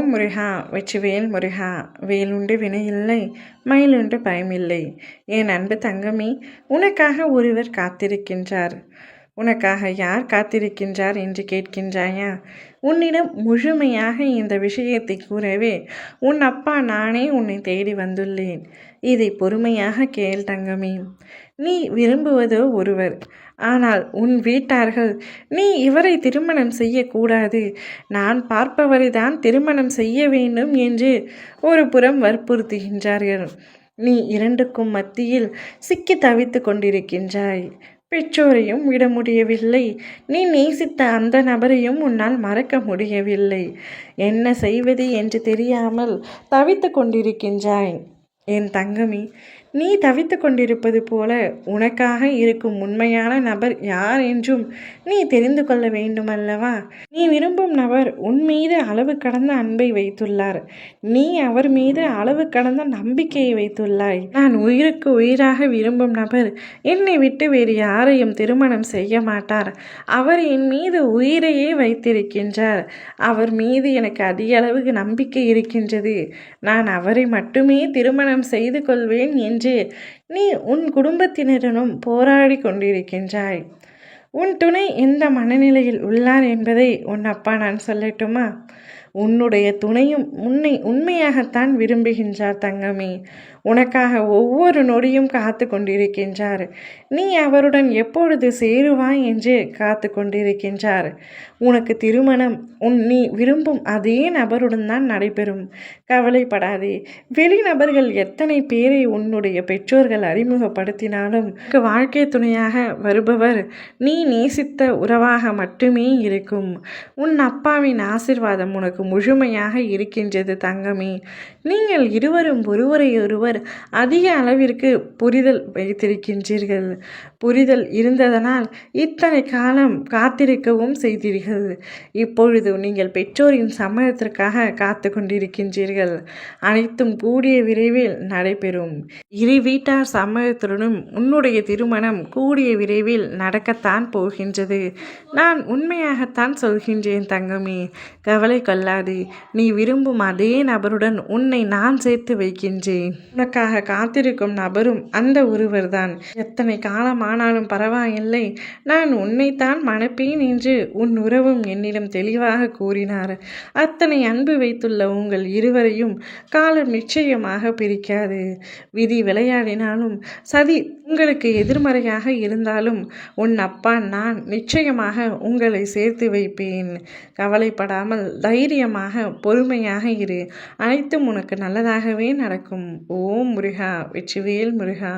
ஓம் முருகா வெற்றிவேல் முருகா. வேலுண்டு வினையில்லை, மயிலுண்டு பயமில்லை. என் அன்பு தங்கமே, உனக்காக ஒருவர் காத்திருக்கின்றார். உனக்காக யார் காத்திருக்கின்றார் என்று கேட்கின்றாயா? உன்னிடம் முழுமையாக இந்த விஷயத்தை கூறவே உன் அப்பா நானே உன்னை தேடி வந்துள்ளேன். இதை பொறுமையாக கேள் தங்கமே. நீ விரும்புவதோ ஒருவர், ஆனால் உன் வீட்டார்கள் நீ இவரை திருமணம் செய்யக்கூடாது, நான் பார்ப்பவரை தான் திருமணம் செய்ய வேண்டும் என்று ஒரு புறம் வற்புறுத்துகின்றார்கள். நீ இரண்டுக்கும் மத்தியில் சிக்கி தவித்து கொண்டிருக்கின்றாய். பெற்றோரையும் விட முடியவில்லை, நீ நேசித்த அந்த நபரையும் உன்னால் மறக்க முடியவில்லை. என்ன செய்வது என்று தெரியாமல் தவித்து கொண்டிருக்கின்றாய். என் தங்கமி, நீ தவித்து கொண்டிருப்பது போல உனக்காக இருக்கும் உண்மையான நபர் யார் என்றும் நீ தெரிந்து கொள்ள வேண்டுமல்லவா? நீ விரும்பும் நபர் உன் மீது அளவு கடந்த அன்பை வைத்துள்ளார். நீ அவர் மீது அளவு கடந்த நம்பிக்கையை வைத்துள்ளாய். நான் உயிருக்கு உயிராக விரும்பும் நபர் என்னை விட்டு வேறு யாரையும் திருமணம் செய்ய மாட்டார். அவர் என் மீது உயிரையே வைத்திருக்கின்றார். அவர் மீது எனக்கு அதிக அளவுக்கு நம்பிக்கை இருக்கின்றது. நான் அவரை மட்டுமே திருமணம் செய்து கொள்வேன் என்று நீ உன் குடும்பத்தினருடன் போராடி கொண்டிருக்கின்றாய். உன் துணை எந்த மனநிலையில் உள்ளார் என்பதை உன் அப்பா நான் சொல்லட்டுமா? உன்னுடைய துணையும் உன்னை உண்மையாகத்தான் விரும்புகின்றார் தங்கமே. உனக்காக ஒவ்வொரு நொடியும் காத்து கொண்டிருக்கின்றார். நீ அவருடன் எப்பொழுது சேருவாய் என்று காத்து கொண்டிருக்கின்றார். உனக்கு திருமணம் நீ விரும்பும் அதே நபருடன் தான் நடைபெறும். கவலைப்படாதே. வெளிநபர்கள் எத்தனை பேரை உன்னுடைய பெற்றோர்கள் அறிமுகப்படுத்தினாலும் வாழ்க்கை துணையாக வருபவர் நீ நேசித்த உறவாக மட்டுமே இருக்கும். உன் அப்பாவின் ஆசிர்வாதம் உனக்கு முழுமையாக இருக்கின்றது தங்கமே. நீங்கள் இருவரும் ஒருவரையொருவர் அதிக அளவிற்கு புரிதல் வைத்திருக்கின்றீர்கள். புரிதல் இருந்ததனால் இத்தனை காலம் காத்திருக்கவும் செய்தீர்கள். இப்பொழுது நீங்கள் பெற்றோரின் சம்மதத்திற்காக காத்து கொண்டிருக்கின்றீர்கள். அனைத்தும் கூடிய விரைவில் நடைபெறும். இரு வீட்டார் சம்மதத்துடனும் உன்னுடைய திருமணம் கூடிய விரைவில் நடக்கத்தான் போகின்றது. நான் உண்மையாகத்தான் சொல்கின்றேன் தங்கமே. கவலை கொள்ளாதே. நீ விரும்பும் அதே நபருடன் உன்னை நான் சேர்த்து வைக்கின்றேன். உனக்காக காத்திருக்கும் நபரும் அந்த ஒருவர்தான். எத்தனை காலமானாலும் பரவாயில்லை, நான் உன்னைத்தான் மணப்பேன் என்று உன் உறவும் என்னிடம் தெளிவாக கூறினார். அத்தனை அன்பு வைத்துள்ள உங்கள் இருவரையும் காலம் நிச்சயமாக பிரிக்காது. விதி விளையாடினாலும் சதி உங்களுக்கு எதிர்மறையாக இருந்தாலும் உன் அப்பா நான் நிச்சயமாக உங்களை சேர்த்து வைப்பேன். கவலைப்படாமல் தைரியமாக பொறுமையாக இரு. அனைத்தும் உனக்கு நல்லதாகவே நடக்கும். ஓம் முருகா வெற்றிவேல் முருகா.